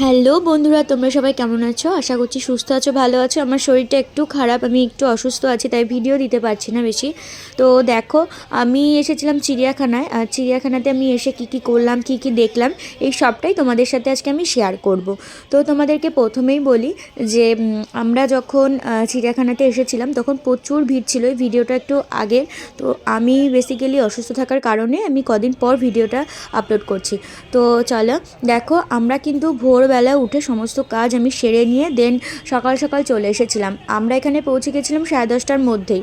Hello বন্ধুরা, তোমরা সবাই কেমন আছো? আশা করছি সুস্থ আছো, ভালো আছো। আমার শরীরটা একটু খারাপ, আমি একটু অসুস্থ আছি, তাই ভিডিও দিতে পারছি না বেশি। তো দেখো, আমি এসেছিলাম চিড়িয়াখানায়, আর চিড়িয়াখানাতে আমি এসে কি কি করলাম, কি কি দেখলাম, এই সবটাই তোমাদের সাথে আজকে আমি শেয়ার করব। তো তোমাদেরকে প্রথমেই বলি যে আমরা যখন চিড়িয়াখানাতে এসেছিলাম তখন প্রচুর ভিড় ছিল। এই ভিডিওটা একটু আগের। তো আমি বেসিক্যালি অসুস্থ থাকার কারণে আমি কদিন পর ভিডিওটা আপলোড করছি। তো চলো দেখো, আমরা কিন্তু ভোরবেলা উঠে সমস্ত কাজ আমি সেরে নিয়ে দেন সকাল সকাল চলে এসেছিলাম। আমরা এখানে পৌঁছে গেছিলাম 10:30টার মধ্যেই।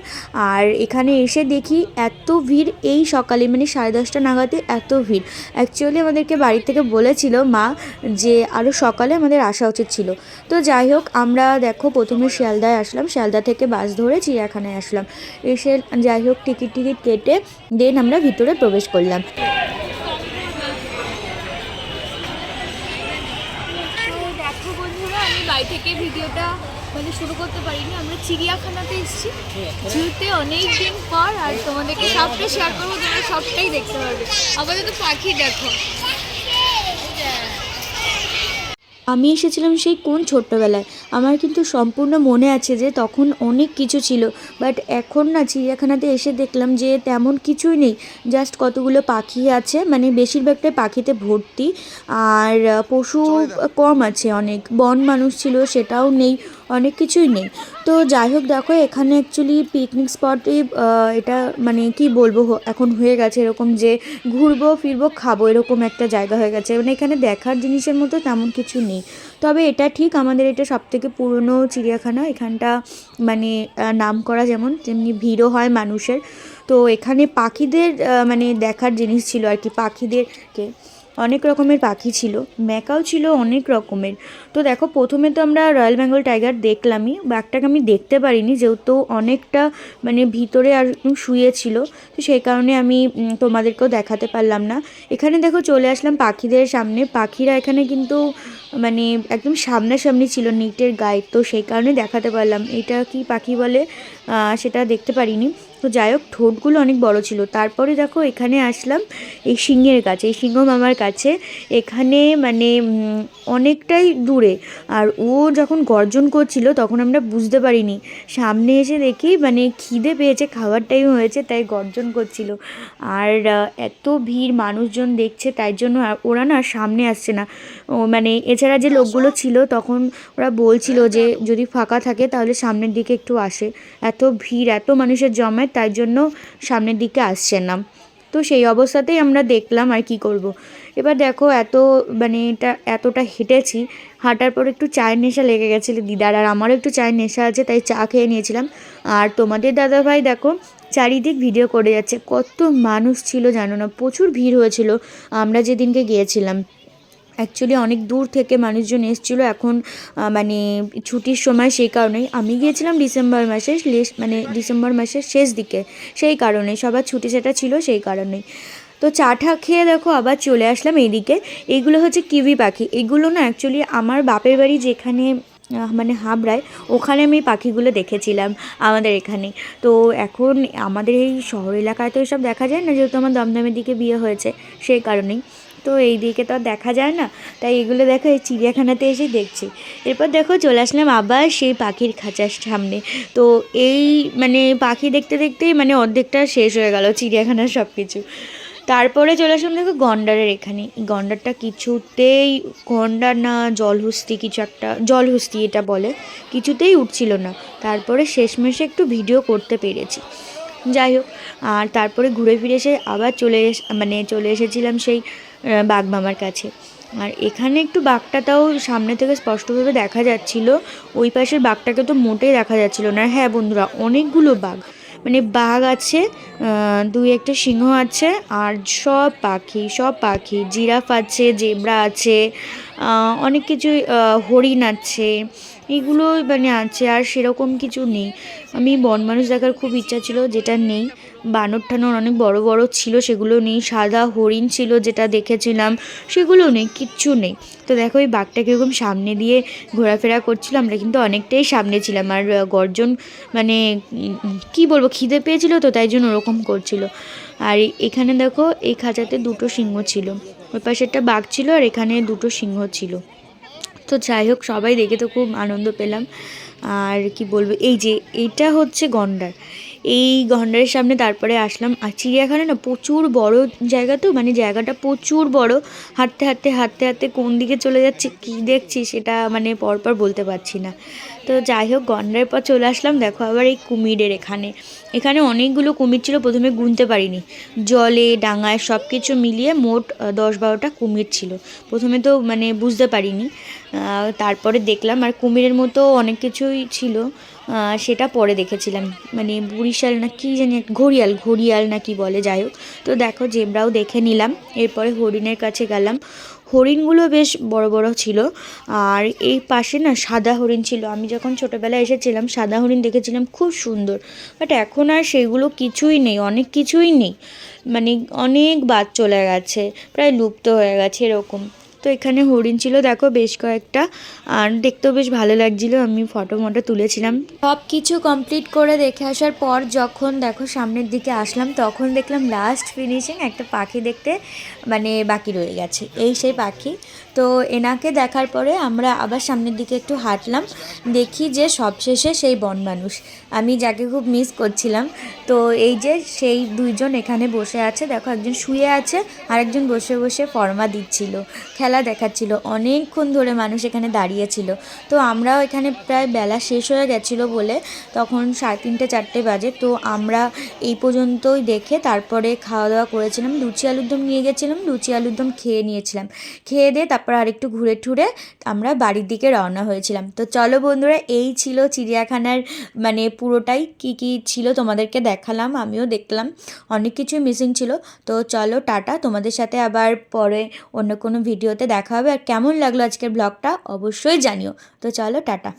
আর এখানে এসে দেখি এত ভিড় এই সকালে, মানে 10:30 নাগাদই এত ভিড়। অ্যাকচুয়ালি আমাদেরকে বাড়ি থেকে বলেছিল মা যে আরও সকালে আমাদের আসা উচিত ছিল। তো যাই হোক, আমরা দেখো প্রথমে শিয়ালদায় আসলাম, শিয়ালদা থেকে বাস ধরে চিড়িয়াখানায় আসলাম। এসে যাই হোক টিকিট কেটে দেন আমরা ভিতরে প্রবেশ করলাম। দেখো বন্ধুরা, আমি বাড়ি থেকে ভিডিওটা শুরু করতে পারিনি। আমরা চিড়িয়াখানাতে এসেছি জুতে অনেক দিন পর, আর তোমাদেরকে সবটা শেয়ার করবো, তোমরা সবটাই দেখতে পারবে। আপাতত পাখি দেখো। আমি এসেছিলাম সেই কোন ছোট্টবেলায়, আমার কিন্তু সম্পূর্ণ মনে আছে যে তখন অনেক কিছু ছিল। বাট এখন না, চিড়িয়াখানাতে এসে দেখলাম যে তেমন কিছুই নেই। জাস্ট কতগুলো পাখি আছে, মানে বেশিরভাগটাই পাখিতে ভর্তি। আর পশু কম আছে, অনেক বন মানুষ ছিল সেটাও নেই, অনেক কিছুই নেই। তো যাই হোক দেখো, এখানে অ্যাকচুয়ালি পিকনিক স্পটে এটা মানে কি বলবো, এখন হয়ে গেছে এরকম যে ঘুরবো ফিরবো খাবো এরকম একটা জায়গা হয়ে গেছে। মানে এখানে দেখার জিনিসের মতো তেমন কিছু নেই। তবে এটা ঠিক, আমাদের এটা সবথেকে পুরনো চিড়িয়াখানা। এখানটা মানে নাম করা, যেমন তেমনি ভিড়ও হয় মানুষের। তো এখানে পাখিদের মানে দেখার জিনিস ছিল আর কি। পাখিদেরকে অনেক রকমের পাখি ছিল, ম্যাকাও ছিল অনেক রকমের। তো দেখো, প্রথমে তো আমরা রয়্যাল বেঙ্গল টাইগার দেখলামই, বাঘটাকে আমি দেখতে পারিনি যেহেতু অনেকটা মানে ভিতরে আর শুয়েছিল। তো সেই কারণে আমি তোমাদেরকেও দেখাতে পারলাম না। এখানে দেখো চলে আসলাম পাখিদের সামনে। পাখিরা এখানে কিন্তু মানে একদম সামনাসামনি ছিল নেটের গায়ে, তো সেই কারণে দেখাতে পারলাম। এটা কি পাখি বলে সেটা দেখতে পারিনি। তো যাই হোক, ঠোঁটগুলো অনেক বড় ছিল। তারপরে দেখো এখানে আসলাম এই সিংহের কাছে, এই সিংহ মামার কাছে। এখানে মানে অনেকটাই দূরে। আর ও যখন গর্জন করছিল তখন আমরা বুঝতে পারিনি, সামনে এসে দেখি মানে খিদে পেয়েছে, খাওয়ার টাইম হয়েছে, তাই গর্জন করছিল। আর এত ভিড়, মানুষজন দেখছে, তাই জন্য ওরা না সামনে আসছে না। ও মানে এছাড়া যে লোকগুলো ছিল তখন ওরা বলছিল যে যদি ফাঁকা থাকে তাহলে সামনের দিকে একটু আসে। এত ভিড়, এত মানুষের জমায়েত, তাই জন্য সামনের দিকে আসছে না। তো সেই অবস্থাতেই আমরা দেখলাম, আর কি করব। এবার দেখো এত মানে এটা এতটা হেঁটেছি, হাঁটার পর একটু চায়ের নেশা লেগে গেছিলো দিদার, আর আমারও একটু চায়ের নেশা আছে, তাই চা খেয়ে নিয়েছিলাম। আর তোমাদের দাদাভাই দেখো চারিদিক ভিডিও করে যাচ্ছে। কত মানুষ ছিল জানো না, প্রচুর ভিড় হয়েছিল আমরা যেদিনকে গিয়েছিলাম। অ্যাকচুয়ালি অনেক দূর থেকে মানুষজন এসেছিলো এখন মানে ছুটির সময়, সেই কারণেই। আমি গিয়েছিলাম ডিসেম্বর মাসের মানে ডিসেম্বর মাসের শেষ দিকে, সেই কারণে সবার ছুটি সেটা ছিল, সেই কারণেই। তো চাটা খেয়ে দেখো আবার চলে আসলাম এইদিকে। এইগুলো হচ্ছে কিউই পাখি। এগুলো না অ্যাকচুয়ালি আমার বাপের বাড়ি যেখানে মানে হাবড়ায়, ওখানে আমি পাখিগুলো দেখেছিলাম আমাদের এখানে। তো এখন আমাদের এই শহর এলাকায় তো এসব দেখা যায় না, যেহেতু আমার দমদমের দিকে বিয়ে হয়েছে, সেই কারণেই। তো এই দিকে তো আর দেখা যায় না, তাই এগুলো দেখো এই চিড়িয়াখানাতে এসে দেখছি। এরপর দেখো চলে আসলাম আবার সেই পাখির খাঁচার সামনে। তো এই মানে পাখি দেখতে দেখতেই মানে অর্ধেকটা শেষ হয়ে গেল চিড়িয়াখানার সব কিছু। তারপরে চলে আসলাম দেখো গন্ডারের এখানে। গন্ডারটা কিছুতেই, গন্ডার না জলহস্তি, কিছু একটা জলহস্তি এটা বলে, কিছুতেই উঠছিল না। তারপরে শেষমেশে একটু ভিডিও করতে পেরেছি, যাই হোক। আর তারপরে ঘুরে ফিরে এসে আবার চলে এসেছিলাম সেই বাঘ মামার কাছে। আর এখানে একটু বাঘটা তাও সামনে থেকে স্পষ্টভাবে দেখা যাচ্ছিল, ওই পাশের বাঘটাকে তো মোটেই দেখা যাচ্ছিল না। হ্যাঁ বন্ধুরা, অনেকগুলো বাঘ, মানে বাঘ আছে, দুই একটা সিংহ আছে, আর সব পাখি জিরাফ আছে, জেব্রা আছে, অনেক কিছুই, হরিণ আছে, এগুলো মানে আছে। আর সেরকম কিছু নেই। আমি বন মানুষ দেখার খুব ইচ্ছা ছিল, যেটা নেই। বানর টানর অনেক বড় বড় ছিল, সেগুলো নেই। সাদা হরিণ ছিল যেটা দেখেছিলাম, সেগুলো নেই, কিচ্ছু নেই। তো দেখো এই বাঘটা কীরকম সামনে দিয়ে ঘোরাফেরা করছিল, আমরা কিন্তু অনেকটাই সামনে ছিলাম। আর গর্জন মানে কি বলবো, খিদে পেয়েছিল তো তাই জন্য ওরকম করছিল। আর এখানে দেখো এই খাঁচাতে দুটো সিংহ ছিল, ওই পাশে একটা বাঘ ছিল আর এখানে দুটো সিংহ ছিল। তো যাই হোক, সবাই দেখে তো খুব আনন্দ পেলাম। আর কি বলবো, এই যে এইটা হচ্ছে গন্ডার, এই গন্ডারের সামনে তারপরে আসলাম। আর চিড়িয়াখানা না প্রচুর বড় জায়গা, তো মানে জায়গাটা প্রচুর বড়। হাঁটতে হাঁটতে হাঁটতে হাঁটতে কোন দিকে চলে যাচ্ছে কী দেখছি সেটা মানে পরপর বলতে পারছি না। তো যাই হোক, গন্ডারের পর চলে আসলাম দেখো আবার এই কুমিরের এখানে। এখানে অনেকগুলো কুমির ছিল, প্রথমে গুনতে পারিনি, জলে ডাঙায় সব কিছু মিলিয়ে মোট 10-12টা কুমির ছিল। প্রথমে তো মানে বুঝতে পারিনি, তারপরে দেখলাম। আর কুমিরের মতো অনেক কিছুই ছিল, সেটা পরে দেখেছিলাম, মানে বরিশাল না কি জানি, ঘড়িয়াল ঘড়িয়াল না কি বলে, যাই হোক। তো দেখো জেব্রাও দেখে নিলাম। এরপরে হরিণের কাছে গেলাম, হরিণগুলো বেশ বড় বড় ছিল। আর এই পাশে না সাদা হরিণ ছিল, আমি যখন ছোটোবেলায় এসেছিলাম সাদা হরিণ দেখেছিলাম, খুব সুন্দর। বাট এখন আর সেগুলো কিছুই নেই, অনেক কিছুই নেই, মানে অনেক বাদ চলে গেছে, প্রায় লুপ্ত হয়ে গেছে এরকম। তো এখানে হরিণ ছিল দেখো বেশ কয়েকটা, আর দেখতেও বেশ ভালো লাগছিলো, আমি ফটো মটো তুলেছিলাম। সব কিছু কমপ্লিট করে দেখে আসার পর যখন দেখো সামনের দিকে আসলাম, তখন দেখলাম লাস্ট ফিনিশিং একটা পাখি দেখতে মানে বাকি রয়ে গেছে, এই সেই পাখি। তো এনাকে দেখার পরে আমরা আবার সামনের দিকে একটু হাঁটলাম, দেখি যে সবশেষে সেই বন মানুষ, আমি যাকে খুব মিস করছিলাম। তো এই যে সেই দুইজন এখানে বসে আছে দেখো, একজন শুয়ে আছে আর একজন বসে বসে ফর্মা দিচ্ছিল, খেলা দেখাচ্ছিল। অনেকক্ষণ ধরে মানুষ এখানে দাঁড়িয়েছিল। তো আমরাও এখানে প্রায় বেলা শেষ হয়ে গেছিলো বলে, তখন 3:30-4টে বাজে। তো আমরা এই পর্যন্তই দেখে তারপরে খাওয়া দাওয়া করেছিলাম, লুচি আলুর দম নিয়ে গেছিলাম, লুচি আলুর দম খেয়ে নিয়েছিলাম। খেয়ে দিয়ে তারপর আরেকটু ঘুরে ঠুরে আমরা বাড়ির দিকে রওনা হয়েছিলাম। তো চলো বন্ধুরা, এই ছিল চিড়িয়াখানার মানে পুরোটাই, কি কি ছিল তোমাদেরকে দেখালাম, আমিও দেখলাম, অনেক কিছুই মিসিং ছিল। তো চলো টাটা, তোমাদের সাথে আবার পরে অন্য কোনো ভিডিওতে দেখা হবে। আর কেমন লাগলো আজকের ব্লগটা অবশ্যই জানিও। তো চলো টাটা।